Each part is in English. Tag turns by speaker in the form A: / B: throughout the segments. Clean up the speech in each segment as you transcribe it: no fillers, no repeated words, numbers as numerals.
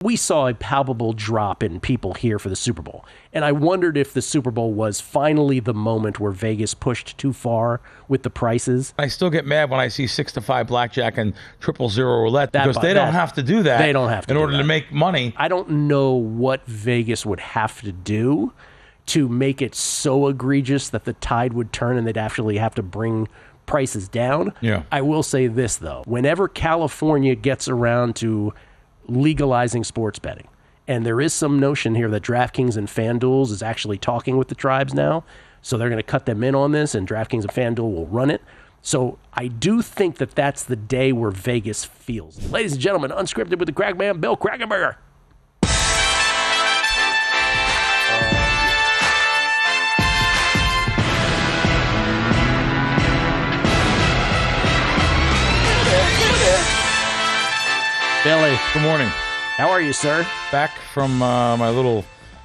A: We saw a palpable drop in people here for the Super Bowl. And I wondered if the Super Bowl was finally the moment where Vegas pushed too far with the prices.
B: I still get mad when I see 6-5 blackjack and 000 roulette because they don't have to do that.
A: They don't have to
B: in order to make money.
A: I don't know what Vegas would have to do to make it so egregious that the tide would turn and they'd actually have to bring prices down.
B: Yeah.
A: I will say this, though. Whenever California gets around to legalizing sports betting, and there is some notion here that DraftKings and FanDuel is actually talking with the tribes now, so they're going to cut them in on this, and DraftKings and FanDuel will run it. So I do think that that's the day where Vegas feels. Ladies and gentlemen, Unscripted with the Crack Man, Bill Krackomberger. Billy.
B: Good morning.
A: How are you, sir?
B: Back from my little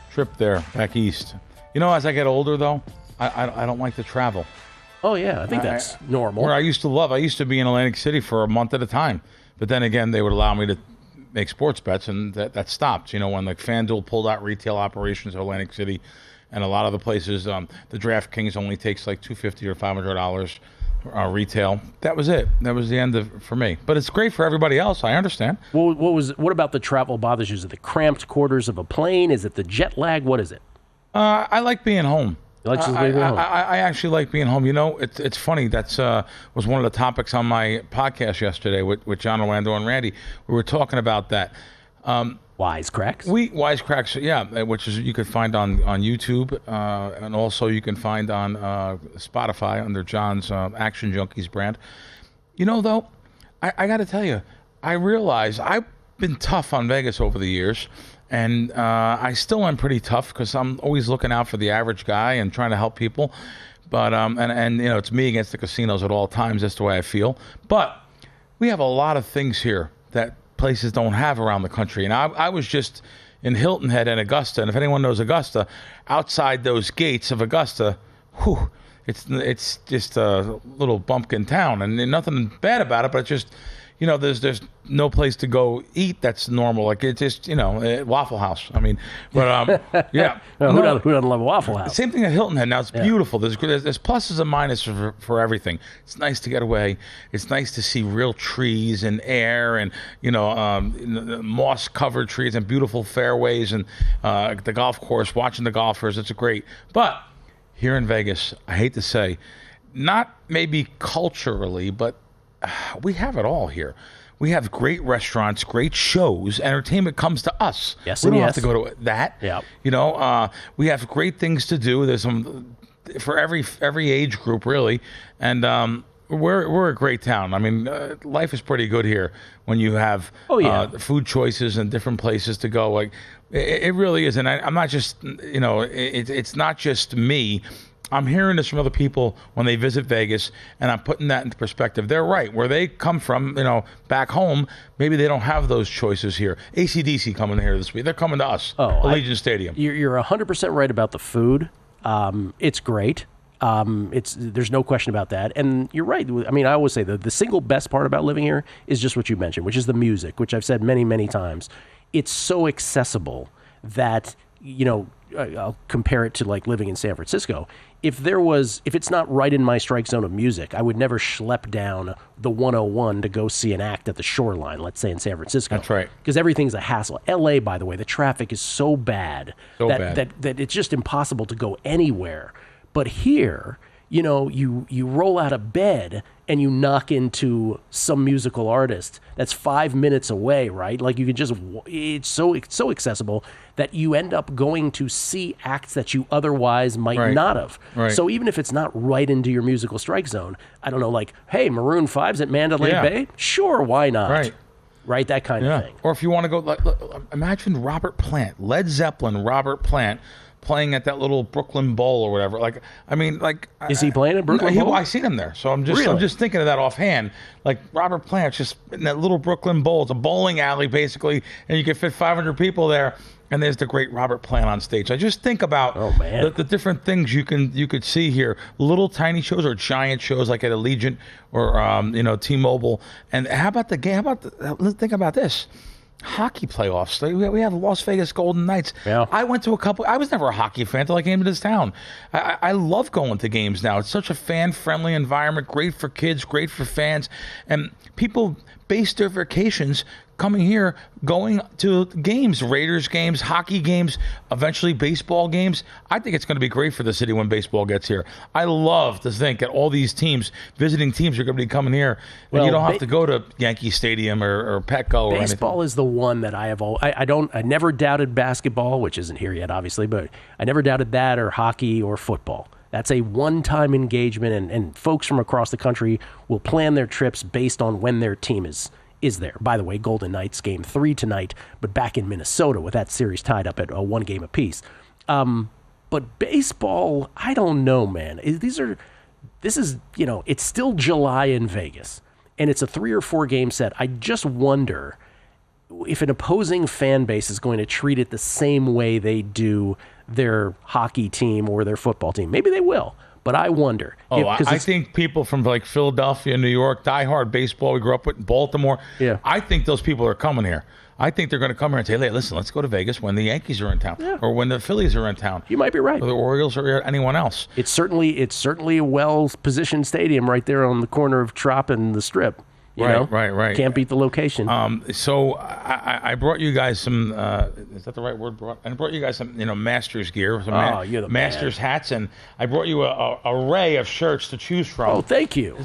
B: trip there, back east. You know, as I get older, though, I don't like to travel.
A: Oh, yeah, I think that's normal.
B: Where I used to be in Atlantic City for a month at a time. But then again, they would allow me to make sports bets, and that stopped. You know, when like FanDuel pulled out retail operations in Atlantic City, and a lot of the places, the DraftKings only takes like $250 or $500 retail. That was it. That was the end for me. But it's great for everybody else. I understand.
A: Well, what about the travel bothers you? Is it the cramped quarters of a plane? Is it the jet lag? What is it?
B: I like being home.
A: You like being home?
B: I actually like being home. You know, it's funny. That's was one of the topics on my podcast yesterday with John Orlando and Randy. We were talking about that.
A: Wisecracks?
B: Wisecracks, yeah, which is you could find on YouTube, and also you can find on Spotify under John's Action Junkies brand. You know, though, I got to tell you, I realize I've been tough on Vegas over the years, and I still am pretty tough because I'm always looking out for the average guy and trying to help people. But and you know, it's me against the casinos at all times. That's the way I feel. But we have a lot of things here that places don't have around the country. And I was just in Hilton Head and Augusta, and if anyone knows Augusta, outside those gates of Augusta, it's just a little bumpkin town, and nothing bad about it, but it's just, you know, there's no place to go eat that's normal. Like it's just, you know, Waffle House. I mean, but yeah.
A: Who doesn't love a Waffle House?
B: Same thing at Hilton Head. Now it's beautiful. There's pluses and minuses for everything. It's nice to get away. It's nice to see real trees and air and, you know, moss covered trees and beautiful fairways and the golf course, watching the golfers. It's great. But here in Vegas, I hate to say, not maybe culturally, but we have it all here. We have great restaurants, great shows. Entertainment comes to us.
A: Yes,
B: we don't
A: yes.
B: have to go to that.
A: Yeah.
B: You know, we have great things to do. There's some for every age group, really, and we're a great town. I mean, life is pretty good here when you have food choices and different places to go. Like it really is. And I'm not just, you know, it's not just me. I'm hearing this from other people when they visit Vegas, and I'm putting that into perspective. They're right. Where they come from, you know, back home, maybe they don't have those choices here. AC/DC coming here this week. They're coming to us, Allegiant Stadium.
A: You're 100% right about the food. It's great. There's no question about that. And you're right. I mean, I always say the single best part about living here is just what you mentioned, which is the music, which I've said many, many times. It's so accessible that, you know, I'll compare it to like living in San Francisco. If it's not right in my strike zone of music, I would never schlep down the 101 to go see an act at the Shoreline, let's say in San Francisco.
B: That's right.
A: Because everything's a hassle. LA, by the way, the traffic is so bad that it's just impossible to go anywhere. But here, you know, you roll out of bed and you knock into some musical artist that's 5 minutes away, right? Like you can just, it's so accessible that you end up going to see acts that you otherwise might not have.
B: Right.
A: So even if it's not right into your musical strike zone, I don't know, like, hey, Maroon 5's at Mandalay Bay? Sure, why not? Right, that kind of thing.
B: Or if you want to go, imagine Robert Plant, Led Zeppelin, Robert Plant, playing at that little Brooklyn Bowl or whatever. Like, I mean, like,
A: is he playing at Brooklyn Bowl?
B: I seen him there, so I'm just thinking of that offhand. Like Robert Plant's just in that little Brooklyn Bowl. It's a bowling alley basically, and you can fit 500 people there. And there's the great Robert Plant on stage. I just think about the different things you could see here. Little tiny shows or giant shows like at Allegiant or you know, T-Mobile. And how about the game? Let's think about this. hockey playoffs. We have Las Vegas Golden Knights.
A: Yeah.
B: I went to a couple. I was never a hockey fan until I came to this town. I love going to games now. It's such a fan-friendly environment, great for kids, great for fans, and people base their vacations coming here, going to games, Raiders games, hockey games, eventually baseball games. I think it's going to be great for the city when baseball gets here. I love to think that all these teams, visiting teams, are going to be coming here, and you don't have to go to Yankee Stadium or Petco or anything.
A: Baseball is the one that I have I never doubted basketball, which isn't here yet, obviously, but I never doubted that, or hockey or football. That's a one-time engagement, and folks from across the country will plan their trips based on when their team is there. By the way, Golden Knights game 3 tonight, but back in Minnesota with that series tied up at 1 game apiece. But baseball, I don't know, man. This is, it's still July in Vegas, and it's a 3 or 4 game set. I just wonder if an opposing fan base is going to treat it the same way they do their hockey team or their football team. Maybe they will. But I wonder.
B: I think people from like Philadelphia, New York, diehard baseball, we grew up with Baltimore.
A: Yeah.
B: I think those people are coming here. I think they're going to come here and say, hey, listen, let's go to Vegas when the Yankees are in town, or when the Phillies are in town.
A: You might be right.
B: Or the Orioles or anyone else.
A: It's certainly a well-positioned stadium right there on the corner of Trop and the Strip.
B: Right.
A: Can't beat the location.
B: So I brought you guys some. Is that the right word? I brought you guys some, Masters gear, some
A: you're the
B: Masters hats, and I brought you a array of shirts to choose from.
A: Oh, thank you.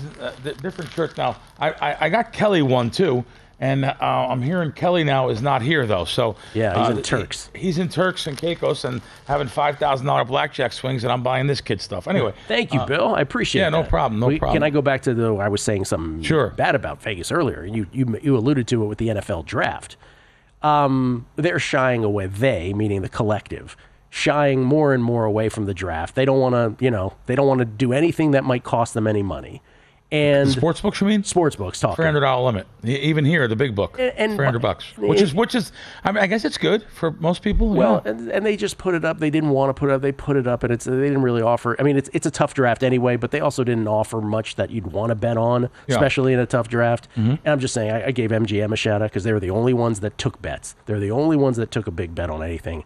B: Different shirts. Now I got Kelley one too. And I'm hearing Kelley now is not here, though. So
A: yeah, he's in Turks.
B: He's in Turks and Caicos and having $5,000 blackjack swings, and I'm buying this kid stuff. Anyway.
A: Thank you, Bill. I appreciate it.
B: Yeah, no problem.
A: Can I go back to I was saying something bad about Vegas earlier, and you alluded to it with the NFL draft. They're shying away, meaning the collective, shying more and more away from the draft. They don't want to do anything that might cost them any money. And
B: Sportsbooks, you mean?
A: Sportsbooks, talking
B: $300 limit. Even here, the big book,
A: and
B: $300, which is. I mean, I guess it's good for most people.
A: Well, and they just put it up. They didn't want to put it up. They put it up, and they didn't really offer. I mean, it's a tough draft anyway, but they also didn't offer much that you'd want to bet on, especially in a tough draft. Mm-hmm. And I'm just saying, I gave MGM a shout out because they were the only ones that took bets. They're the only ones that took a big bet on anything.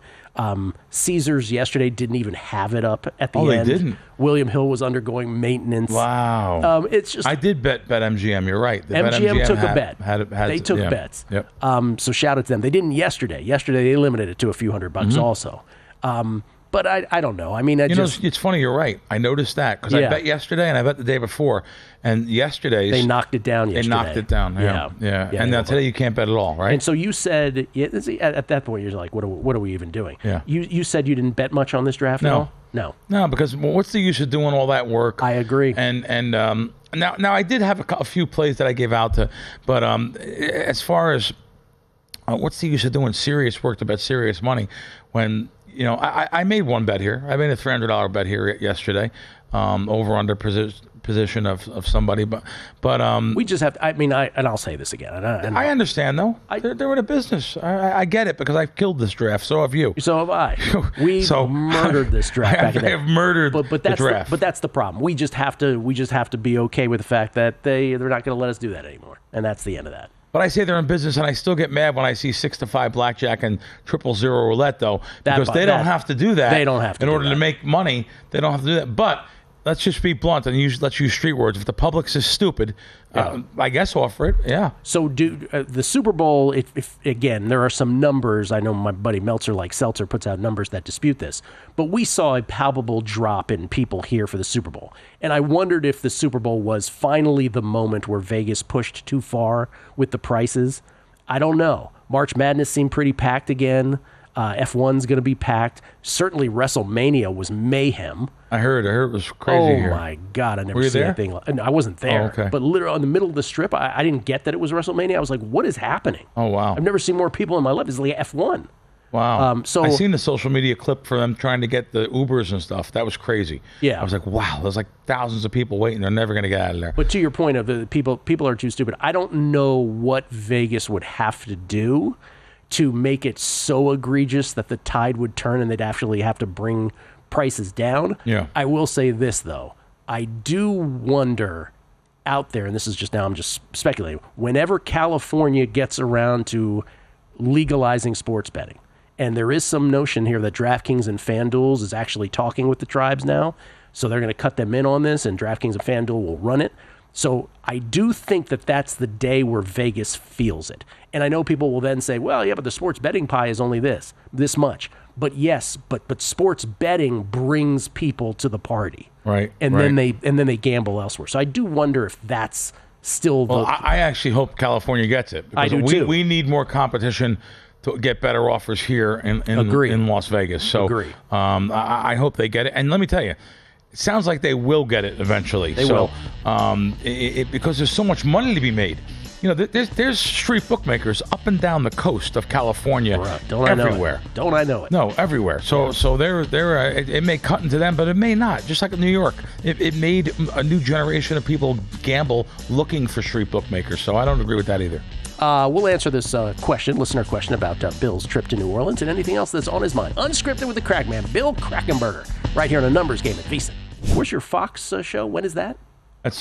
A: Caesars yesterday didn't even have it up at the end.
B: They didn't.
A: William Hill was undergoing maintenance.
B: Wow.
A: It's just.
B: I did bet MGM. You're right.
A: MGM took a bet. They took
B: yeah.
A: bets.
B: Yep.
A: So shout out to them. They didn't yesterday. Yesterday they limited it to a few $100 also. But I don't know. I mean,
B: it's funny. You're right. I noticed that because I bet yesterday and I bet the day before, and yesterday's
A: they knocked it down.
B: They knocked it down. Yeah. And now today you can't bet at all, right?
A: And so you said at that point you're like, what are we even doing?
B: Yeah.
A: You said you didn't bet much on this draft at all? No,
B: because what's the use of doing all that work?
A: I agree.
B: And now I did have a few plays that I gave out to, but as far as what's the use of doing serious work to bet serious money when I made one bet here. I made a $300 bet here yesterday, over under position of somebody, but
A: we just have. And I'll say this again.
B: I understand though. They're in a business. I get it because I've killed this draft. So have you.
A: So have I. We murdered this draft back in the day.
B: I have murdered the draft.
A: But that's the problem. We just have to be okay with the fact that they're not going to let us do that anymore, and that's the end of that.
B: But I say they're in business, and I still get mad when I see 6-5 blackjack and 000 roulette, though, because they don't have to do that.
A: They don't have to.
B: In order to make money, they don't have to do that. But let's just be blunt and let's use street words. If the public is stupid, I guess offer it. Yeah.
A: So, the Super Bowl, if again, there are some numbers. I know my buddy Seltzer puts out numbers that dispute this, but we saw a palpable drop in people here for the Super Bowl. And I wondered if the Super Bowl was finally the moment where Vegas pushed too far with the prices. I don't know. March Madness seemed pretty packed again. F1's going to be packed. Certainly WrestleMania was mayhem.
B: I heard it was crazy here.
A: Oh, my God. I never seen anything. I wasn't there.
B: Oh, okay.
A: But literally in the middle of the strip, I didn't get that it was WrestleMania. I was like, what is happening?
B: Oh, wow.
A: I've never seen more people in my life. It's like F1.
B: Wow. I seen the social media clip for them trying to get the Ubers and stuff. That was crazy.
A: Yeah.
B: I was like, wow, there's like thousands of people waiting. They're never going to get out of there.
A: But to your point of the people are too stupid, I don't know what Vegas would have to do to make it so egregious that the tide would turn and they'd actually have to bring prices down.
B: Yeah.
A: I will say this, though. I do wonder out there, and this is just now I'm just speculating, whenever California gets around to legalizing sports betting. And there is some notion here that DraftKings and FanDuel is actually talking with the tribes now. So they're going to cut them in on this, and DraftKings and FanDuel will run it. So I do think that that's the day where Vegas feels it. And I know people will then say, well, yeah, but the sports betting pie is only this much. But yes, but sports betting brings people to the party.
B: Right.
A: And then they gamble elsewhere. So I do wonder if that's still the...
B: Well, I actually hope California gets it.
A: I do too.
B: We need more competition to get better offers here in Las Vegas. So
A: Agree.
B: I hope they get it. And let me tell you, it sounds like they will get it eventually.
A: They will.
B: Because there's so much money to be made. You know, there's street bookmakers up and down the coast of California, everywhere.
A: Don't I know it?
B: No, everywhere. So they're it may cut into them, but it may not. Just like in New York, it made a new generation of people gamble looking for street bookmakers. So I don't agree with that either.
A: We'll answer this listener question about Bill's trip to New Orleans and anything else that's on his mind. Unscripted with the Crack Man, Bill Krackomberger, right here on a numbers game at VSiN. Where's your Fox show? When is that?
B: That's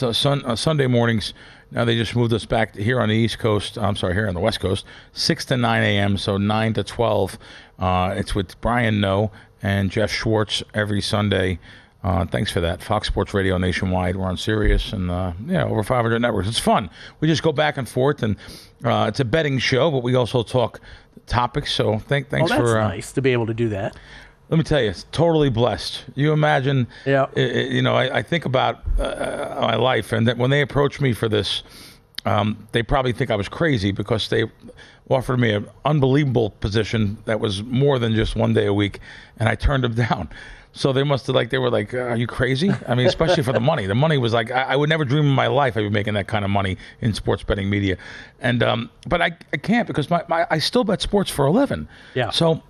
B: Sunday mornings. Now they just moved us back here on the East Coast. I'm sorry, here on the West Coast, 6 to 9 a.m., so 9 to 12. It's with Brian Noe and Jeff Schwartz every Sunday. Thanks for that. Fox Sports Radio nationwide. We're on Sirius and over 500 networks. It's fun. We just go back and forth, and it's a betting show, but we also talk topics. So thanks for...
A: that's nice to be able to do that.
B: Let me tell you, it's totally blessed. You imagine,
A: yeah.
B: I think about my life, and that when they approached me for this, they probably think I was crazy because they offered me an unbelievable position that was more than just 1 day a week, and I turned them down. So they must have they were like, are you crazy? I mean, especially for the money. The money was like, I would never dream in my life I'd be making that kind of money in sports betting media. And but I can't because I still bet sports for a living.
A: Yeah.
B: So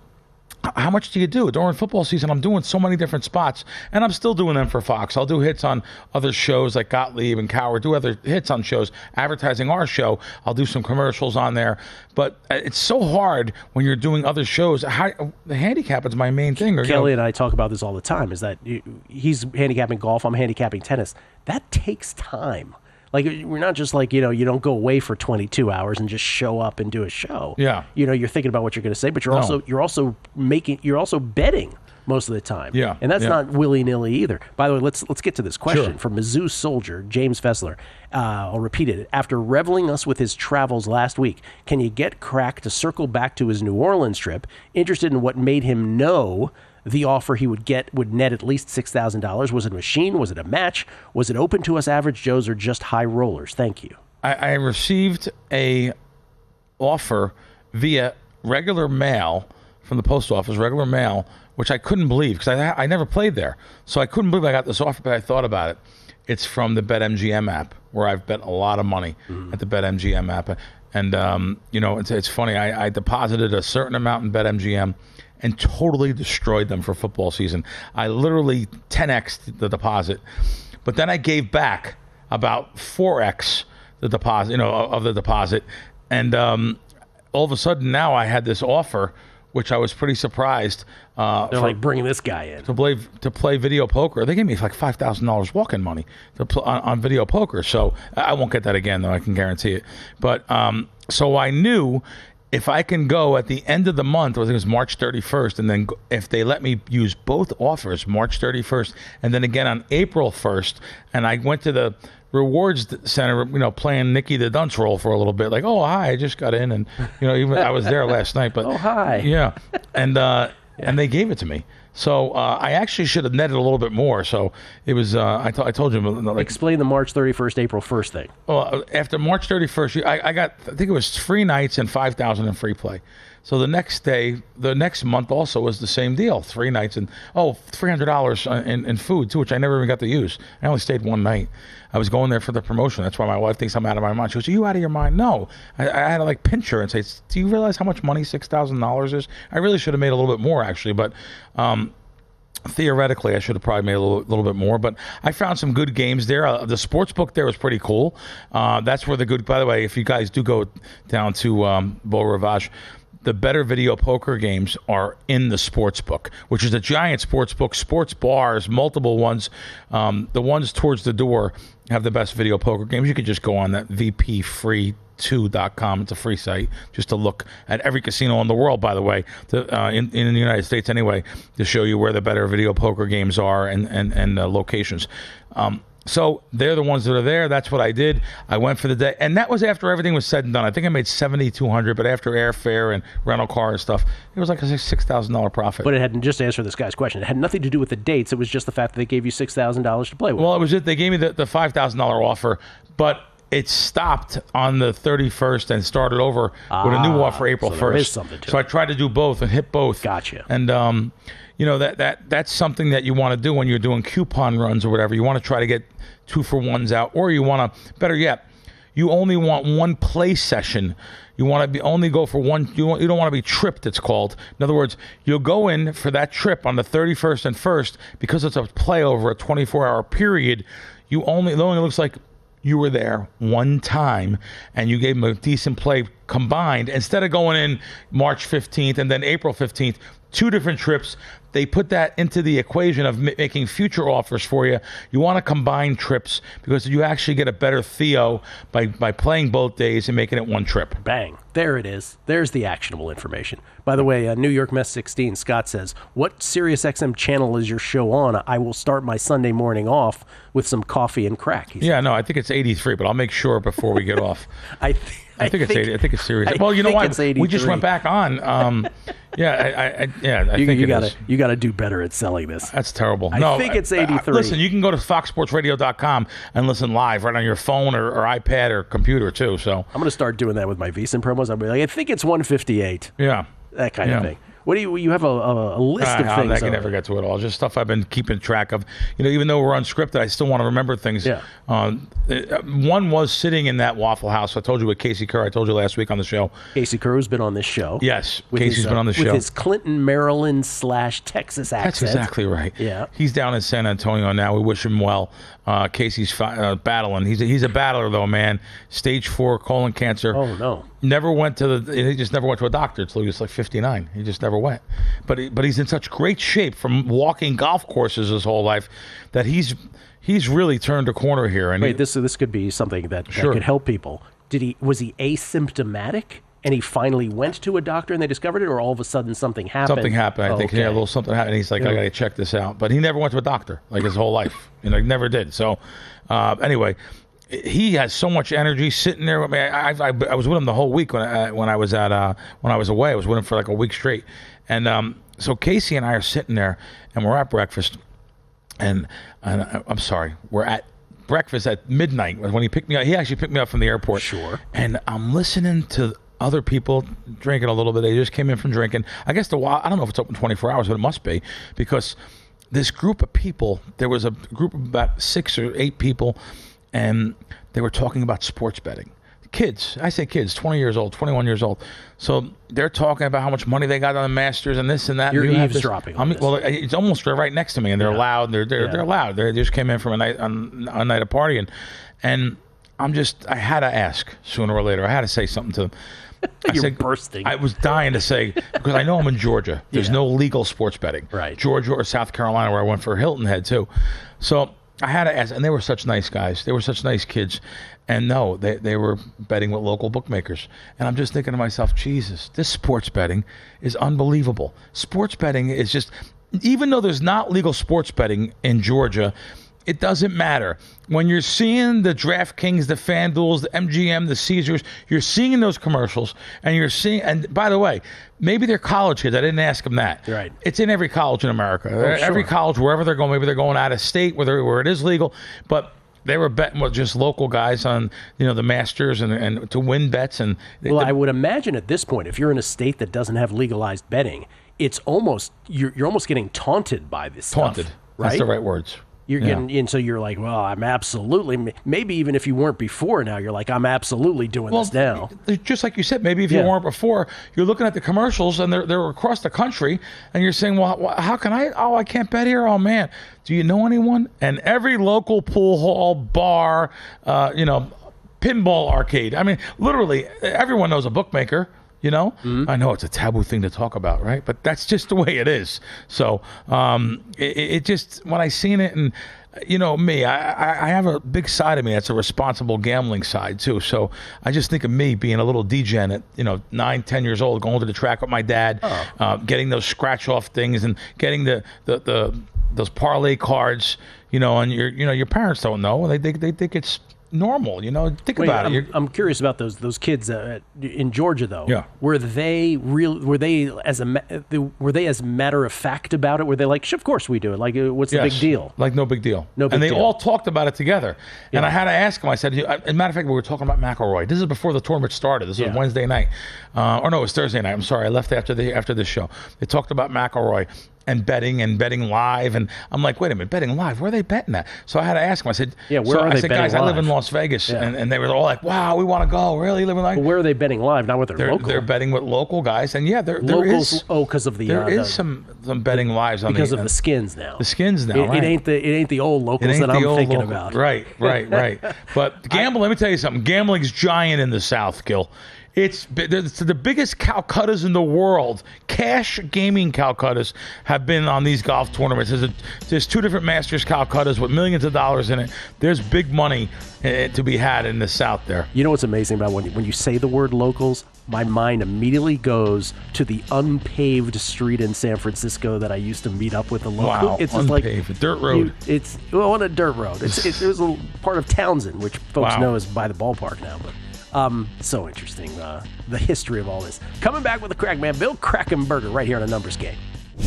B: how much do you do? During football season, I'm doing so many different spots, and I'm still doing them for Fox. I'll do hits on other shows like Gottlieb and Coward, do other hits on shows, advertising our show. I'll do some commercials on there. But it's so hard when you're doing other shows. The handicap is my main thing.
A: Kelley and I talk about this all the time, is that he's handicapping golf, I'm handicapping tennis. That takes time. Like, we're not just like, you don't go away for 22 hours and just show up and do a show.
B: Yeah.
A: You're thinking about what you're going to say, but you're also betting most of the time.
B: Yeah.
A: And that's not willy-nilly either. By the way, let's get to this question
B: Sure.
A: from Mizzou Soldier, James Fessler. I'll repeat it. After reveling us with his travels last week, can you get Krack to circle back to his New Orleans trip, interested in what made him know the offer he would get would net at least $6,000? Was it a machine? Was it a match? Was it open to us average Joes or just high rollers? Thank you.
B: I received a offer via regular mail from the post office, regular mail, which I couldn't believe because I never played there. So I couldn't believe I got this offer, but I thought about it. It's from the BetMGM app, where I've bet a lot of money at the BetMGM app. And, it's funny. I deposited a certain amount in BetMGM and totally destroyed them for football season. I literally 10x'd the deposit, but then I gave back about 4x the deposit, of the deposit, and all of a sudden now I had this offer, which I was pretty surprised.
A: They're like bringing this guy in
B: to play video poker. They gave me like $5,000 walk-in money on video poker. So I won't get that again, though. I can guarantee it. But so I knew, if I can go at the end of the month, I think it was March 31st, and then if they let me use both offers, March 31st, and then again on April 1st, and I went to the rewards center, playing Nicky the Dunce role for a little bit, like, oh, hi, I just got in, and, even I was there last night, but
A: oh, hi.
B: Yeah. And, and they gave it to me. So I actually should have netted a little bit more. So it was, I told you.
A: Explain the March 31st, April 1st thing.
B: Well, after March 31st, I got, I think it was 3 nights and $5,000 in free play. So the next month also was the same deal. 3 nights and, $300 in food too, which I never even got to use. I only stayed 1 night. I was going there for the promotion. That's why my wife thinks I'm out of my mind. She goes, are you out of your mind? No. I had to pinch her and say, do you realize how much money $6,000 is? I really should have made a little bit more, actually, but theoretically I should have probably made a little bit more. But I found some good games there. The Sportsbook there was pretty cool. That's where by the way, if you guys do go down to Beau Rivage, the better video poker games are in the Sportsbook, which is a giant sportsbook, sports bars, multiple ones. The ones towards the door have the best video poker games. You could just go on that vpfree2.com. It's a free site just to look at every casino in the world, by the way, in the United States anyway, to show you where the better video poker games are and locations. So they're the ones that are there. That's what I did. I went for the day. And that was after everything was said and done. I think I made $7,200, but after airfare and rental car and stuff, it was like a $6,000 profit.
A: But it hadn't, just to answer this guy's question, it had nothing to do with the dates. It was just the fact that they gave you $6,000 to play with.
B: Well, it was it. They gave me the $5,000 offer, but it stopped on the 31st and started over with a new offer April 1st.
A: There is something to
B: so
A: it.
B: I tried to do both and hit both.
A: Gotcha.
B: And, that's something that you want to do when you're doing coupon runs or whatever. You want to try to get 2-for-1s out, or you want to, better yet, you only want one play session. You want to only go for one. You don't want to be tripped, it's called. In other words, you'll go in for that trip on the 31st and 1st because it's a play over a 24-hour period. It only looks like you were there one time and you gave them a decent play combined. Instead of going in March 15th and then April 15th, 2 different trips. They put that into the equation of making future offers for you. You want to combine trips because you actually get a better Theo by playing both days and making it one trip.
A: Bang. There it is. There's the actionable information. By the way, New York Mess 16, Scott says, what SiriusXM channel is your show on? I will start my Sunday morning off with some coffee and crack.
B: Yeah, no, I think it's 83, but I'll make sure before we get off.
A: I
B: think it's 80. I think it's serious. Well, you know what? We just went back on. I think
A: you got to do better at selling this.
B: That's terrible.
A: I think it's 83.
B: Listen, you can go to foxsportsradio.com and listen live right on your phone or iPad or computer too. So
A: I'm going to start doing that with my VSiN promos. I'll be like, I think it's 158.
B: Yeah,
A: that kind of thing. What do you have a list of things?
B: I can never get to it all. Just stuff I've been keeping track of. Even though we're unscripted, I still want to remember things.
A: Yeah.
B: One was sitting in that Waffle House. I told you with Casey Kerr. I told you last week on the show.
A: Casey Kerr has been on this show.
B: Yes, Casey's been on the show.
A: With his Clinton, Maryland / Texas accent.
B: That's exactly right.
A: Yeah.
B: He's down in San Antonio now. We wish him well. Casey's battling. He's a battler though, man. Stage 4 colon cancer.
A: Oh no.
B: He just never went to a doctor until he was like 59. He just never went. But he's in such great shape from walking golf courses his whole life that he's really turned a corner here. And
A: wait, this could be something that could help people. Was he asymptomatic? And he finally went to a doctor and they discovered it, or all of a sudden something happened?
B: Something happened. I think a little something happened. He's like, I got to check this out. But he never went to a doctor like his whole life. Never did. So anyway, he has so much energy sitting there with me. I was with him the whole week when I was away. I was with him for like a week straight. And so Casey and I are sitting there and we're at breakfast. And I'm sorry, we're at breakfast at midnight when he picked me up. He actually picked me up from the airport.
A: Sure.
B: And I'm listening to other people drinking a little bit. They just came in from drinking. I guess I don't know if it's open 24 hours, but it must be, because this group of people, there was a group of about 6 or 8 people, and they were talking about sports betting. Kids, I say kids, 20 years old, 21 years old. So they're talking about how much money they got on the Masters and this and that.
A: You're eavesdropping on this.
B: Well, it's almost right next to me, and they're loud. They're loud. They just came in from a night of partying, and I had to ask sooner or later. I had to say something to them.
A: You're bursting.
B: I was dying to say, because I know I'm in Georgia. There's no legal sports betting.
A: Right.
B: Georgia or South Carolina, where I went for Hilton Head too. So I had to ask, and they were such nice guys. They were such nice kids. And no, they were betting with local bookmakers. And I'm just thinking to myself, Jesus, this sports betting is unbelievable. Sports betting is just, even though there's not legal sports betting in Georgia, it doesn't matter. When you're seeing the DraftKings, the FanDuels, the MGM, the Caesars, you're seeing those commercials, and by the way, maybe they're college kids. I didn't ask them that.
A: Right.
B: It's in every college in America.
A: Sure.
B: Every college, wherever they're going, maybe they're going out of state where it is legal, but they were betting with just local guys on, the Masters and to win bets. And
A: I would imagine at this point, if you're in a state that doesn't have legalized betting, it's almost you're almost getting taunted by this stuff.
B: Taunted.
A: Right?
B: That's the right words.
A: You're getting, and so you're like, well, I'm absolutely, maybe even if you weren't before now, you're like, I'm absolutely doing this now.
B: Just like you said, maybe if you weren't before, you're looking at the commercials and they're across the country, and you're saying, well, how can I can't bet here. Oh man, do you know anyone? And every local pool hall, bar, pinball arcade. I mean, literally everyone knows a bookmaker. You know, I know it's a taboo thing to talk about, right? But that's just the way it is. So it just, when I seen it, and you know me, I have a big side of me that's a responsible gambling side too. So I just think of me being a little degen at 9, 10 years old, going to the track with my dad, getting those scratch off things and getting those parlay cards. And your parents don't know. They think it's normal. Think about it.
A: I'm curious about those kids in Georgia though.
B: Yeah.
A: Were they as a matter of fact about it? Were they like, of course we do it. Like, what's the big deal?
B: Like, no big deal.
A: No big
B: and they
A: deal.
B: all talked about it together.
A: Yeah.
B: And I had to ask them. I said, as a matter of fact, we were talking about McElroy. This is before the tournament started. This was Wednesday night. Or no, it was Thursday night. I'm sorry. I left after this show. They talked about McElroy and betting live, and I'm like, wait a minute, betting live? Where are they betting at? So I had to ask them. I said,
A: where are they betting
B: guys,
A: live?
B: I live in Las Vegas, and they were all like, wow, we want to go. Really, living like?
A: Well, where are they betting live? Not with their local.
B: They're betting with local guys, and there is.
A: Oh, because of
B: there is some betting lives on
A: because of the skins now.
B: The skins now.
A: It ain't the old locals that I'm thinking about.
B: Right. But gambling. Let me tell you something. Gambling's giant in the South, Gill. It's the biggest Calcuttas in the world. Cash gaming Calcuttas have been on these golf tournaments. There's 2 different Masters Calcuttas with millions of dollars in it. There's big money to be had in the South there.
A: You know what's amazing about when you say the word locals? My mind immediately goes to the unpaved street in San Francisco that I used to meet up with the local.
B: Wow,
A: it's
B: unpaved, a dirt road.
A: On a dirt road. It was a part of Townsend, which folks know is by the ballpark now. But so interesting, the history of all this. Coming back with the Krack man, Bill Krackomberger, right here on A Numbers Game.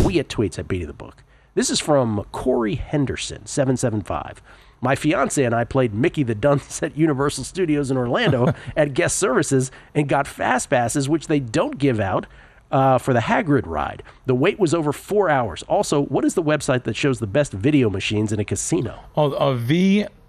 A: We get tweets at Beating the Book. This is from Corey Henderson, 775. My fiance and I played Mickey the Dunce at Universal Studios in Orlando at guest services and got fast passes, which they don't give out for the Hagrid ride. The wait was over 4 hours. Also, what is the website that shows the best video machines in a casino?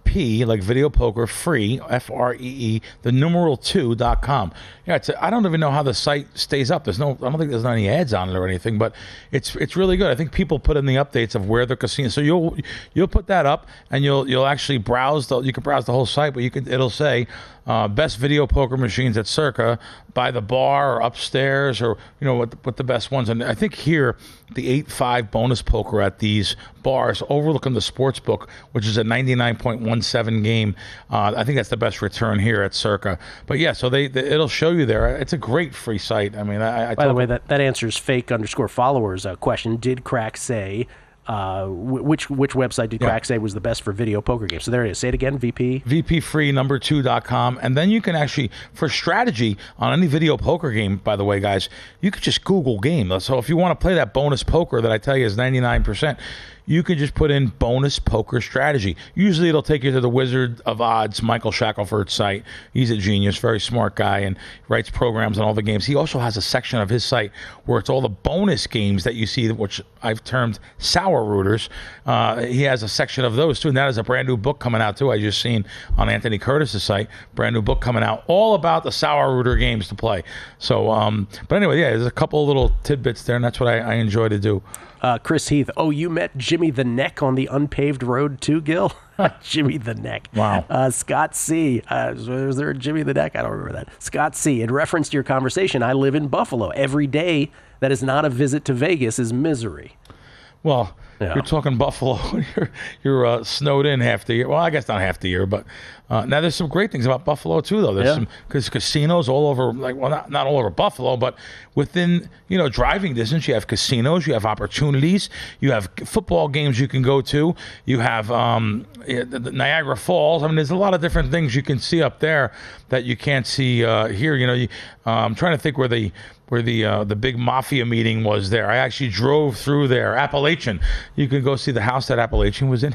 B: VP, like video poker, free, FREE, the numeral 2.com. Yeah, I don't even know how the site stays up. I don't think there's any ads on it or anything, but it's really good. I think people put in the updates of where the casino. So you'll put that up, and you'll actually browse. You can browse the whole site, but it'll say best video poker machines at Circa by the bar or upstairs, or what the best ones. And I think here the 8-5 bonus poker at these bars overlooking the Sportsbook, which is a 99.17 game. I think that's the best return here at Circa. But yeah, so it'll show you there. It's a great free site. I mean,
A: by the way, that answers fake_followers question. Did Krack say which website did Krack say was the best for video poker games? So there it is. Say it again.
B: VPfree number 2.com. And then you can actually, for strategy on any video poker game, by the way, guys, you could just Google game. So if you want to play that bonus poker that I tell you is 99%, you can just put in bonus poker strategy. Usually it'll take you to the Wizard of Odds, Michael Shackelford's site. He's a genius, very smart guy, and writes programs on all the games. He also has a section of his site where it's all the bonus games that you see, which I've termed sour rooters. He has a section of those too, and that is a brand new book coming out too. I just seen on Anthony Curtis's site, brand new book coming out, all about the sour rooter games to play. So, but anyway, yeah, there's a couple of little tidbits there, and that's what I enjoy to do.
A: Chris Heath, you met Jimmy the Neck on the unpaved road too, Gill? Jimmy the Neck.
B: Wow.
A: Scott C. Was there a Jimmy the Neck? I don't remember that. Scott C. In reference to your conversation, I live in Buffalo. Every day that is not a visit to Vegas is misery.
B: Well, you're talking Buffalo. You're snowed in half the year. Well, I guess not half the year, but now there's some great things about Buffalo too, though. There's some casinos all over, not all over Buffalo, but within driving distance. You have casinos, you have opportunities, you have football games you can go to. You have the Niagara Falls. I mean, there's a lot of different things you can see up there that you can't see here. I'm trying to think where the big mafia meeting was there. I actually drove through there. Appalachian. You can go see the house that Appalachian was in.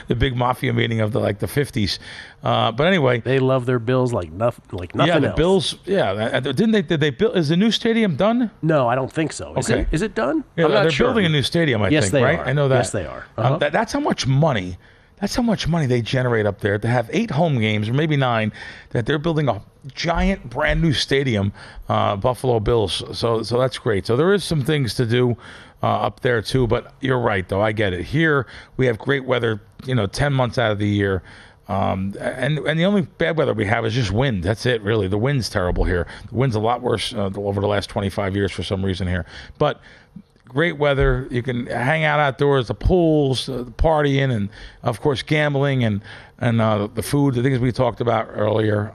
B: The big mafia meeting of the 50s. But anyway,
A: they love their Bills like nothing
B: yeah, the
A: else. Bills.
B: Yeah, did they build? Is the new stadium done?
A: No, I don't think so. Is it done?
B: Yeah,
A: I'm not
B: they're
A: sure.
B: building a new stadium. I
A: yes,
B: think.
A: They
B: right?
A: are.
B: I know that.
A: Yes, they are. Uh-huh.
B: That's how much money. That's how much money they generate up there to have 8 home games, or maybe 9, that they're building a giant brand new stadium, Buffalo Bills. So that's great. So there is some things to do up there too. But you're right, though. I get it. Here we have great weather, 10 months out of the year. And the only bad weather we have is just wind. That's it, really. The wind's terrible here. The wind's a lot worse over the last 25 years for some reason here. But great weather. You can hang out outdoors, the pools, the partying, and of course gambling and the food, the things we talked about earlier.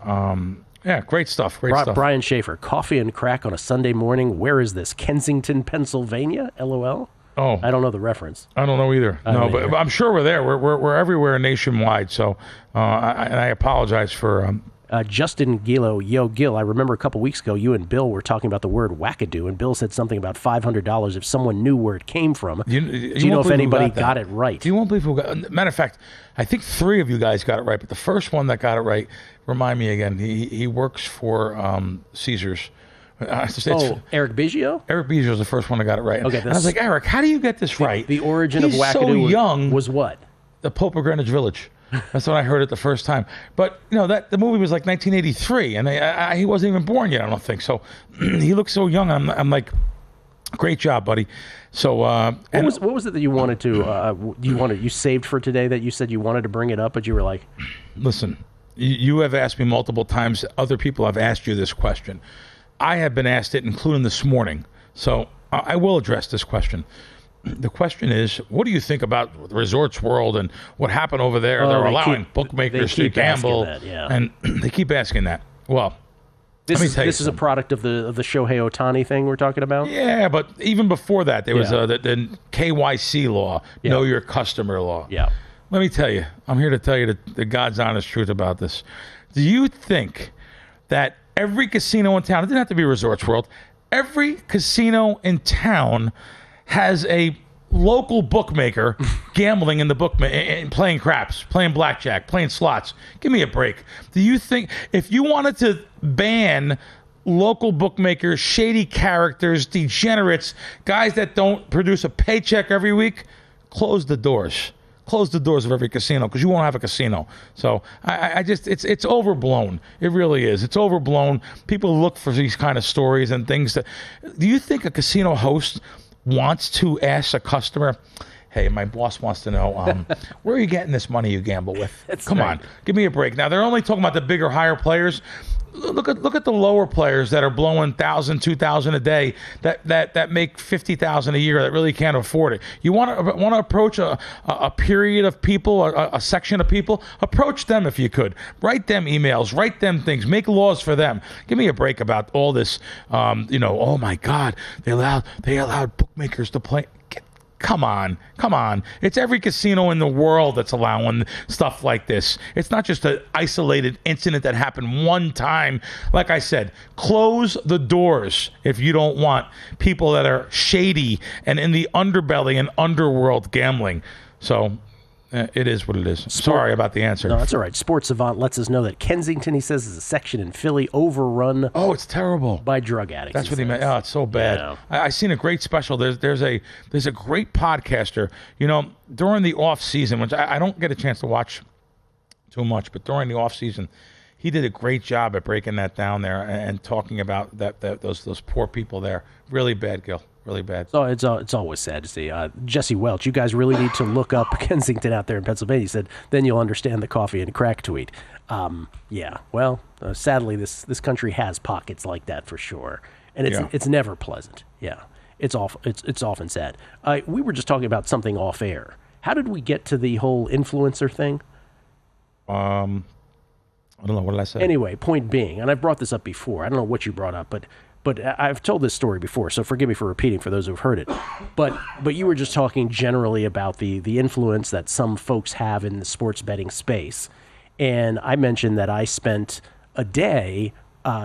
B: Yeah, great stuff. Great stuff.
A: Brian Schaefer, coffee and crack on a Sunday morning. Where is this? Kensington, Pennsylvania? LOL.
B: Oh,
A: I don't know the reference.
B: I don't know either. But I'm sure we're there. We're everywhere nationwide. So I apologize for.
A: Justin Gillo, yo, Gill, I remember a couple weeks ago you and Bill were talking about the word wackadoo, and Bill said something about $500 if someone knew where it came from. Do you know if anybody got it right?
B: You won't believe who got. Matter of fact, I think 3 of you guys got it right, but the first one that got it right, remind me again. He works for Caesars.
A: Eric Biggio?
B: Eric Biggio was the first one that got it right.
A: Okay,
B: and I was like, Eric, how do you get this right?
A: The origin of wackadoo
B: so young,
A: was what?
B: The Pope of Greenwich Village. That's when I heard it the first time. But, the movie was like 1983, and he wasn't even born yet, I don't think. So he looked so young. I'm like, great job, buddy. So
A: what was it that you wanted to, you saved for today that you said you wanted to bring it up, but you were like...
B: Listen, you have asked me multiple times. Other people have asked you this question. I have been asked it, including this morning. So I will address this question. The question is, what do you think about the Resorts World and what happened over there? They're allowing bookmakers to gamble, and they keep asking that. Well,
A: this is a product of the Shohei Ohtani thing we're talking about?
B: Yeah, but even before that, there was the KYC law, Know Your Customer law.
A: Yeah.
B: Let me tell you, I'm here to tell you the God's honest truth about this. Do you think that every casino in town, it didn't have to be Resorts World, every casino in town has a local bookmaker gambling in the playing craps, playing blackjack, playing slots? Give me a break. Do you think if you wanted to ban local bookmakers, shady characters, degenerates, guys that don't produce a paycheck every week, close the doors? Close the doors of every casino because you won't have a casino. So I just, it's overblown. It really is. It's overblown. People look for these kind of stories and things. Do you think a casino host wants to ask a customer, hey, my boss wants to know, where are you getting this money you gamble with? Come on, give me a break. Now, they're only talking about the bigger, higher players. Look at the lower players that are blowing $1,000, $2,000 a day, that make $50,000 a year, that really can't afford it. You want to approach a period of people, a section of people, approach them if you could. Write them emails, write them things, make laws for them. Give me a break about all this. Oh my God, they allowed bookmakers to play. Come on. It's every casino in the world that's allowing stuff like this. It's not just an isolated incident that happened one time. Like I said, close the doors if you don't want people that are shady and in the underbelly and underworld gambling. So it is what it is. Sorry about the answer.
A: No, that's all right. Sports Savant lets us know that Kensington, he says, is a section in Philly overrun.
B: Oh, it's terrible.
A: By drug addicts.
B: That's what he meant. Oh, it's so bad. Yeah. I seen a great special. There's a great podcaster. During the off season, which I don't get a chance to watch too much, but during the off season, he did a great job at breaking that down there and talking about those poor people there. Really bad, Gill. Really bad.
A: So it's always sad to see. Jesse Welch, you guys really need to look up Kensington out there in Pennsylvania. He said, then you'll understand the coffee and crack tweet. Sadly, this country has pockets like that for sure. And it's never pleasant. Yeah, it's often sad. We were just talking about something off air. How did we get to the whole influencer thing?
B: I don't know. What did I say?
A: Anyway, point being, and I've brought this up before. I don't know what you brought up, but I've told this story before, so forgive me for repeating for those who've heard it. But you were just talking generally about the influence that some folks have in the sports betting space. And I mentioned that I spent a day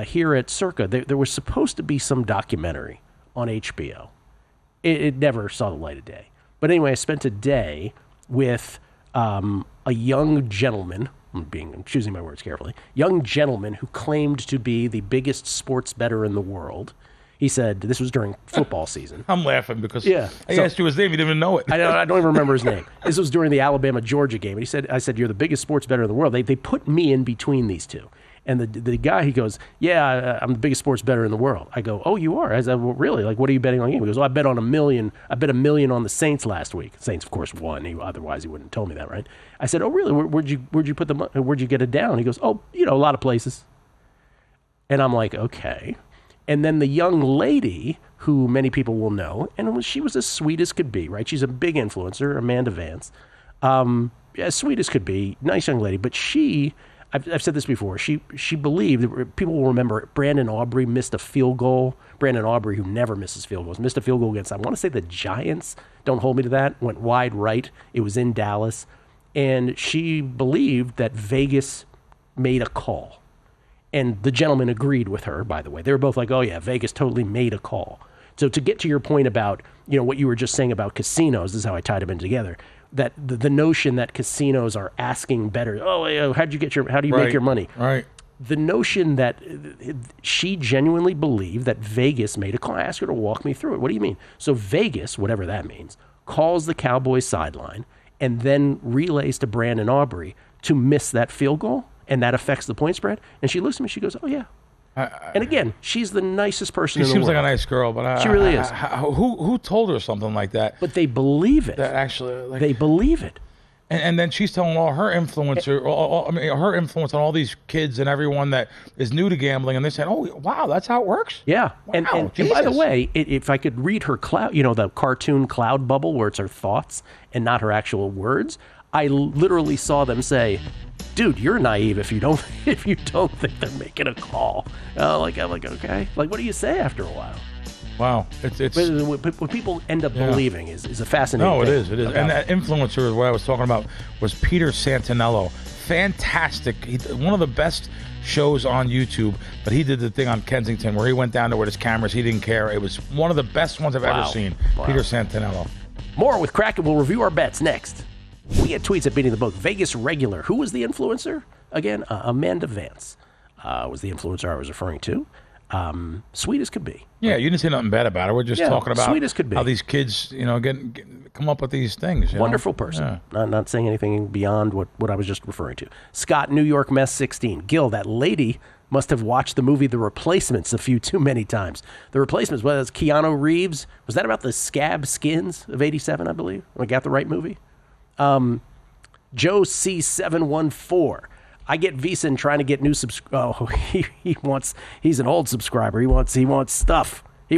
A: here at Circa. There was supposed to be some documentary on HBO. It never saw the light of day. But anyway, I spent a day with a young gentleman, I'm choosing my words carefully, young gentleman who claimed to be the biggest sports bettor in the world. He said, this was during football season.
B: I'm laughing because I asked you his name, you didn't even know it.
A: I don't even remember his name. This was during the Alabama-Georgia game. And I said, you're the biggest sports bettor in the world. They put me in between these two. And the guy, he goes, yeah, I'm the biggest sports bettor in the world. I go, oh, you are? I said, well, really? Like, what are you betting on the game? He goes, well, I bet $1 million. I bet $1 million on the Saints last week. Saints, of course, won. Otherwise, he wouldn't have told me that, right? I said, oh, really? Where'd you put the money? Where'd you get it down? He goes, oh, a lot of places. And I'm like, okay. And then the young lady, who many people will know, and she was as sweet as could be, right? She's a big influencer, Amanda Vance. As sweet as could be, nice young lady. But I've said this before, she believed, people will remember, Brandon Aubrey missed a field goal. Brandon Aubrey, who never misses field goals, missed a field goal against, I want to say the Giants, don't hold me to that, went wide right. It was in Dallas. And she believed that Vegas made a call. And the gentleman agreed with her, by the way. They were both like, oh yeah, Vegas totally made a call. So to get to your point about, what you were just saying about casinos, this is how I tied them in together, that the notion that casinos are asking better, how do you make your money?
B: Right.
A: The notion that she genuinely believed that Vegas made a call. I asked her to walk me through it. What do you mean? So Vegas, whatever that means, calls the Cowboys sideline and then relays to Brandon Aubrey to miss that field goal, and that affects the point spread. And she looks at me, she goes, oh yeah. And again, she's the nicest person in the world.
B: She seems like a nice girl, but
A: she really is.
B: Who told her something like that?
A: But they believe it.
B: That actually,
A: they believe it.
B: And then she's telling all her influencer, her influence on all these kids and everyone that is new to gambling, and they said, "Oh, wow, that's how it works."
A: Yeah,
B: wow,
A: and by the way, if I could read her cloud, the cartoon cloud bubble where it's her thoughts and not her actual words, I literally saw them say, dude, you're naive if you don't think they're making a call. I'm like, okay. Like, what do you say after a while?
B: Wow, it's
A: what people end up believing is a fascinating thing.
B: It is. And that influencer, what I was talking about, was Peter Santinello. Fantastic. One of the best shows on YouTube, but he did the thing on Kensington where he went down there with his cameras. He didn't care. It was one of the best ones I've ever seen. Wow. Peter Santinello.
A: More with Krack, and we'll review our bets next. We get tweets at Beating the Book. Vegas regular. Who was the influencer? Again, Amanda Vance was the influencer I was referring to. Sweet as could be.
B: Yeah, you didn't say nothing bad about it. We're just talking about
A: sweet as could be.
B: How these kids, come up with these things.
A: Wonderful person. Yeah. Not saying anything beyond what I was just referring to. Scott, New York Mess 16. Gill, that lady must have watched the movie The Replacements a few too many times. The Replacements, was Keanu Reeves. Was that about the scab skins of 87, I believe? I got the right movie? Joe C714. I get VSiN trying to get new he's an old subscriber. He wants stuff. C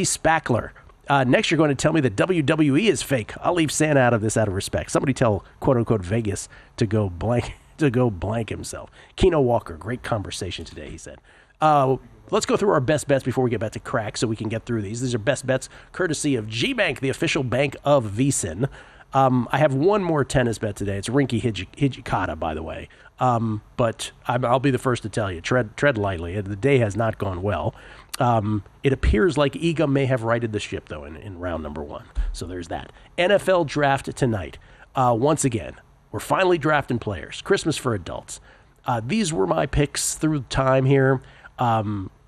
A: Spackler. Next you're going to tell me that WWE is fake. I'll leave Santa out of this out of respect. Somebody tell quote unquote Vegas to go blank himself. Keno Walker, great conversation today, he said. Let's go through our best bets before we get back to Krack so we can get through these. These are best bets courtesy of G-Bank, the official bank of VSiN. I have one more tennis bet today. It's Rinky Hijikata, by the way. But I'll be the first to tell you, tread lightly. The day has not gone well. It appears like Iga may have righted the ship, though, in round number 1. So there's that. NFL draft tonight. Once again, we're finally drafting players. Christmas for adults. These were my picks through time here.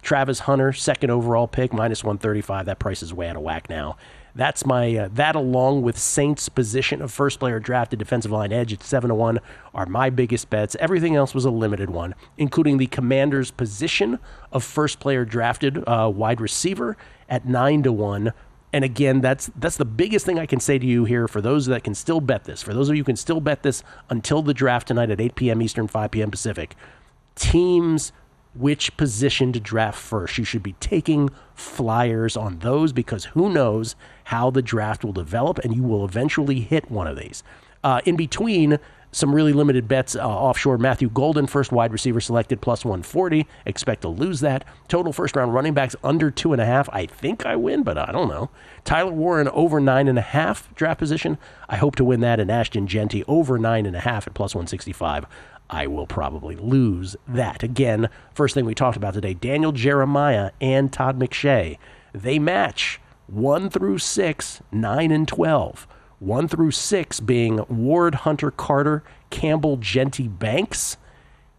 A: Travis Hunter, second overall pick, minus 135. That price is way out of whack now. That's my that along with Saints' position of first player drafted defensive line edge at 7-1 are my biggest bets. Everything else was a limited one, including the Commanders' position of first player drafted wide receiver at 9-1. And again, that's the biggest thing I can say to you here for those that can still bet this. For those of you who can still bet this until the draft tonight at 8 p.m. Eastern, 5 p.m. Pacific. Teams, which position to draft first. You should be taking flyers on those because who knows how the draft will develop, and you will eventually hit one of these. In between, some really limited bets offshore. Matthew Golden, first wide receiver selected, plus 140. Expect to lose that. Total first-round running backs under 2.5. I think I win, but I don't know. Tyler Warren over 9.5 draft position. I hope to win that. And Ashton Genty over 9.5 at plus 165. I will probably lose that. Again, first thing we talked about today, Daniel Jeremiah and Todd McShay. They match 1 through 6, 9 and 12. 1 through 6 being Ward, Hunter, Carter, Campbell, Genty, Banks.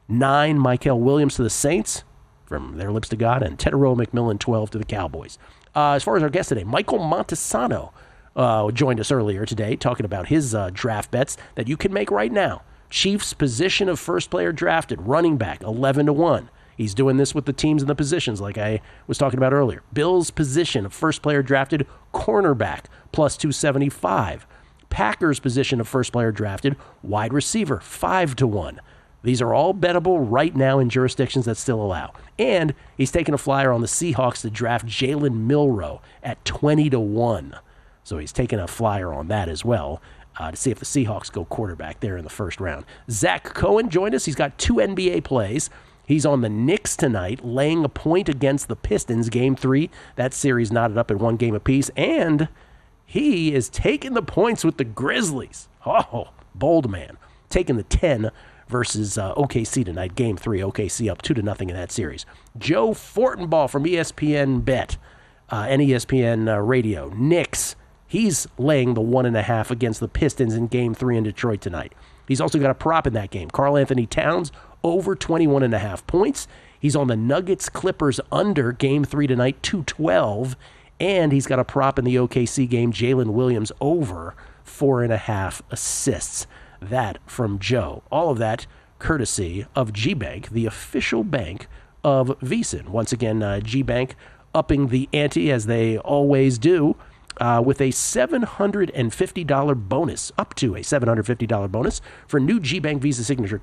A: 9, Michael Williams to the Saints, from their lips to God, and Teterow McMillan, 12 to the Cowboys. As far as our guest today, Michael Montesano joined us earlier today talking about his draft bets that you can make right now. Chiefs' position of first player drafted, running back, 11-1. He's doing this with the teams and the positions like I was talking about earlier. Bills' position of first player drafted, cornerback, plus 275. Packers' position of first player drafted, wide receiver, 5-1. These are all bettable right now in jurisdictions that still allow. And he's taking a flyer on the Seahawks to draft Jalen Milroe at 20-1. So he's taking a flyer on that as well to see if the Seahawks go quarterback there in the first round. Zach Cohen joined us. He's got 2 NBA plays. He's on the Knicks tonight, laying a point against the Pistons, Game 3. That series knotted up at 1 game apiece. And he is taking the points with the Grizzlies. Oh, bold man. Taking the 10 versus OKC tonight, Game 3. OKC up 2-0 in that series. Joe Fortenbaugh from ESPN Bet and ESPN Radio. Knicks, he's laying the 1.5 against the Pistons in Game 3 in Detroit tonight. He's also got a prop in that game. Karl Anthony Towns, over 21.5 points. He's on the Nuggets Clippers under Game 3 tonight, 212. And he's got a prop in the OKC game, Jalen Williams over 4.5 assists. That from Joe. All of that courtesy of GBank, the official bank of VSiN. Once again, GBank upping the ante as they always do with a $750 bonus, up to a $750 bonus for new GBank Visa Signature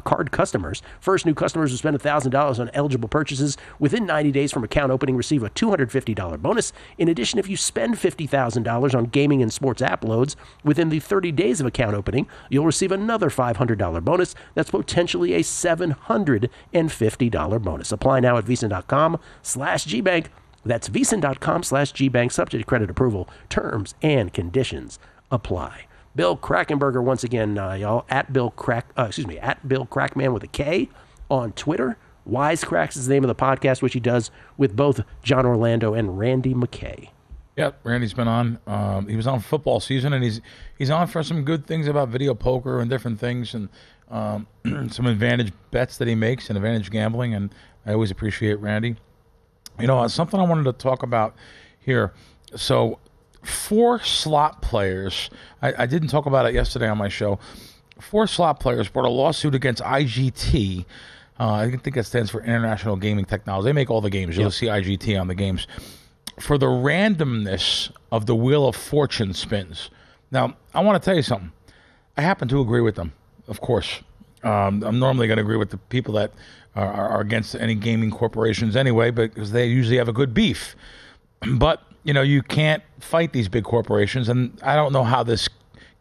A: card customers. First new customers who spend $1,000 on eligible purchases within 90 days from account opening receive a $250 bonus. In addition, if you spend $50,000 on gaming and sports app loads within the 30 days of account opening, you'll receive another $500 bonus. That's potentially a $750 bonus. Apply now at VSiN.com/GBank. That's VSiN.com/GBank, subject to credit approval. Terms and conditions apply. Bill Krackomberger, once again, y'all, at Bill Crackman with a K on Twitter. Wisecracks is the name of the podcast, which he does with both John Orlando and Randy McKay.
B: Yep, Randy's been on. He was on football season, and he's on for some good things about video poker and different things, and some advantage bets that he makes and advantage gambling, and I always appreciate Randy. You know, something I wanted to talk about here. So 4 slot players, I didn't talk about it yesterday on my show. 4 slot players brought a lawsuit against IGT. I think that stands for International Gaming Technology. They make all the games. You'll see IGT on the games. For the randomness of the Wheel of Fortune spins. Now, I want to tell you something. I happen to agree with them, of course. I'm normally going to agree with the people that are against any gaming corporations anyway, because they usually have a good beef. But you know, you can't fight these big corporations, and I don't know how this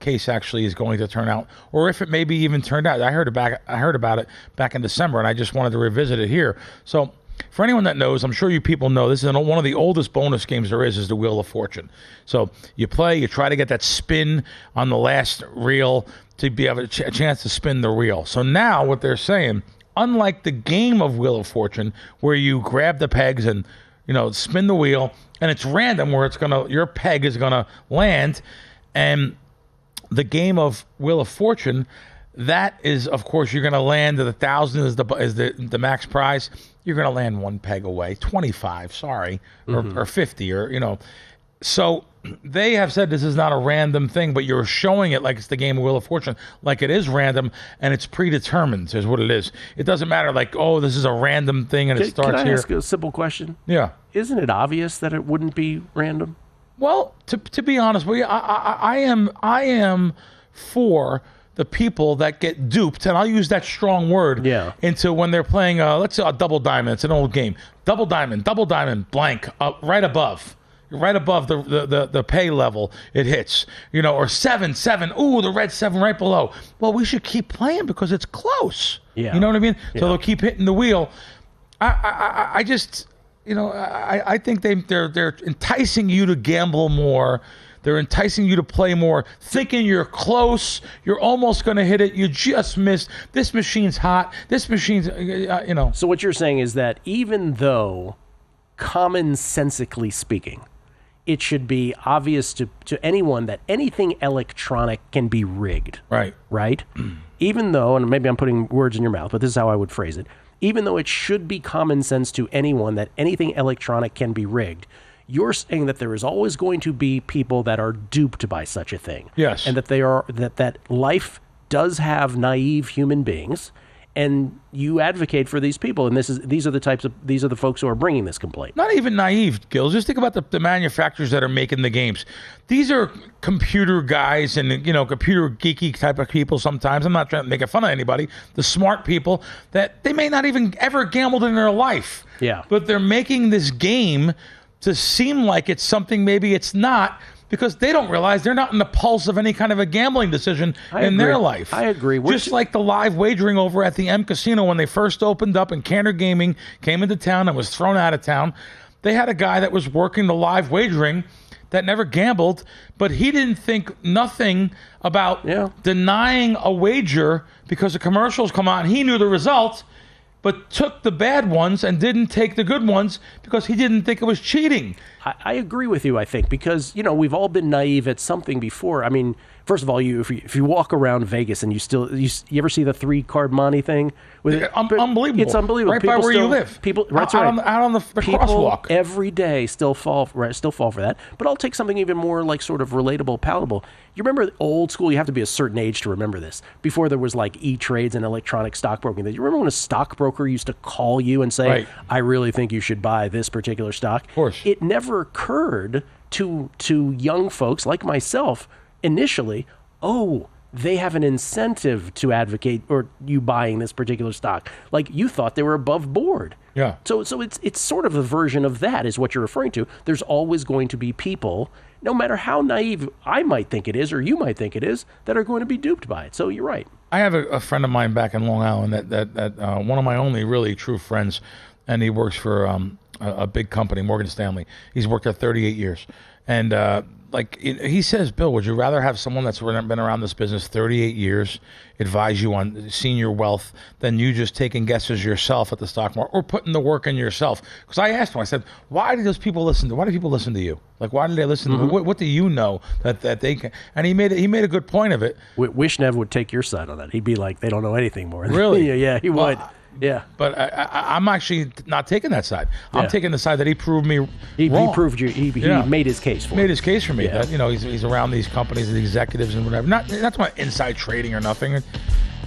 B: case actually is going to turn out, or if it maybe even turned out. I heard about it back in December, and I just wanted to revisit it here. So, for anyone that knows, I'm sure you people know, this is one of the oldest bonus games there is the Wheel of Fortune. So you play, you try to get that spin on the last reel to be able a chance to spin the reel. So now what they're saying, unlike the game of Wheel of Fortune, where you grab the pegs and spin the wheel, and it's random where your peg is gonna land, and the game of Wheel of Fortune, that is, of course, you're gonna land at 1,000 is the max prize. You're gonna land one peg away, 25, sorry, or 50, or So they have said this is not a random thing, but you're showing it like it's the game of Wheel of Fortune, like it is random and it's predetermined is what it is. It doesn't matter like, oh, this is a random thing and it starts here.
A: Can I ask a simple question?
B: Yeah.
A: Isn't it obvious that it wouldn't be random?
B: Well, to be honest with you, I am for the people that get duped, and I'll use that strong word, into when they're playing, let's say a double diamond. It's an old game. Double diamond, blank, right above the pay level it hits, or 7, ooh, the red 7 right below. Well, we should keep playing because it's close. Yeah. You know what I mean? Yeah. So they'll keep hitting the wheel. I just, I think they're enticing you to gamble more. They're enticing you to play more, thinking you're close, you're almost going to hit it, you just missed. This machine's hot. This machine's,
A: So what you're saying is that even though, commonsensically speaking, it should be obvious to anyone that anything electronic can be rigged. Right? Even though, and maybe I'm putting words in your mouth, but this is how I would phrase it, even though it should be common sense to anyone that anything electronic can be rigged, you're saying that there is always going to be people that are duped by such a thing.
B: Yes.
A: And that that life does have naive human beings, and you advocate for these people, and these are the folks who are bringing this complaint.
B: Not even naive, Gill. Just think about the manufacturers that are making the games. These are computer guys and computer geeky type of people. Sometimes I'm not trying to make fun of anybody. The smart people that they may not even ever gambled in their life.
A: Yeah.
B: But they're making this game to seem like it's something maybe it's not, because they don't realize they're not in the pulse of any kind of a gambling decision in their life.
A: I agree.
B: Just like the live wagering over at the M Casino when they first opened up and Cantor Gaming came into town and was thrown out of town. They had a guy that was working the live wagering that never gambled, but he didn't think nothing about denying a wager because the commercials come on. He knew the result, but took the bad ones and didn't take the good ones because he didn't think it was cheating.
A: I agree with you, I think, because, we've all been naive at something before. I mean, first of all, if you walk around Vegas and you ever see the 3-card money thing?
B: Unbelievable.
A: It's unbelievable.
B: Right by where you live.
A: People,
B: out on the crosswalk.
A: Every day still fall for that. But I'll take something even more like sort of relatable, palatable. You remember old school, you have to be a certain age to remember this, before there was like E-Trades and electronic stockbroking. You remember when a stockbroker used to call you and say,
B: right,
A: I really think you should buy this particular stock?
B: Of course.
A: It never occurred to young folks like myself initially, they have an incentive to advocate or you buying this particular stock. Like, you thought they were above board.
B: Yeah.
A: So it's sort of a version of that is what you're referring to. There's always going to be people, no matter how naive I might think it is or you might think it is, that are going to be duped by it. So you're right.
B: I have a friend of mine back in Long Island that one of my only really true friends, and he works for a big company, Morgan Stanley. He's worked there 38 years. And he says, Bill, would you rather have someone that's been around this business 38 years advise you on senior wealth than you just taking guesses yourself at the stock market or putting the work in yourself? Because I asked him, I said, why do people listen to you? Like, why do they listen to what do you know that they can? And he made a good point of it.
A: Wishnev would take your side on that. He'd be like, they don't know anything more.
B: Really?
A: Yeah, he would. Yeah,
B: but I'm actually not taking that side. I'm taking the side that he proved me wrong.
A: He proved you. He made his case for me.
B: Made his case for me. That, he's around these companies, the executives and whatever. Not my inside trading or nothing.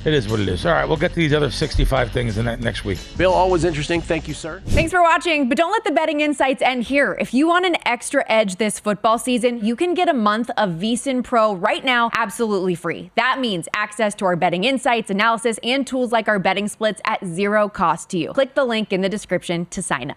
B: It is what it is. All right, we'll get to these other 65 things next week.
A: Bill, always interesting. Thank you, sir.
C: Thanks for watching, but don't let the betting insights end here. If you want an extra edge this football season, you can get a month of VSiN Pro right now, absolutely free. That means access to our betting insights, analysis, and tools like our betting splits at zero cost to you. Click the link in the description to sign up.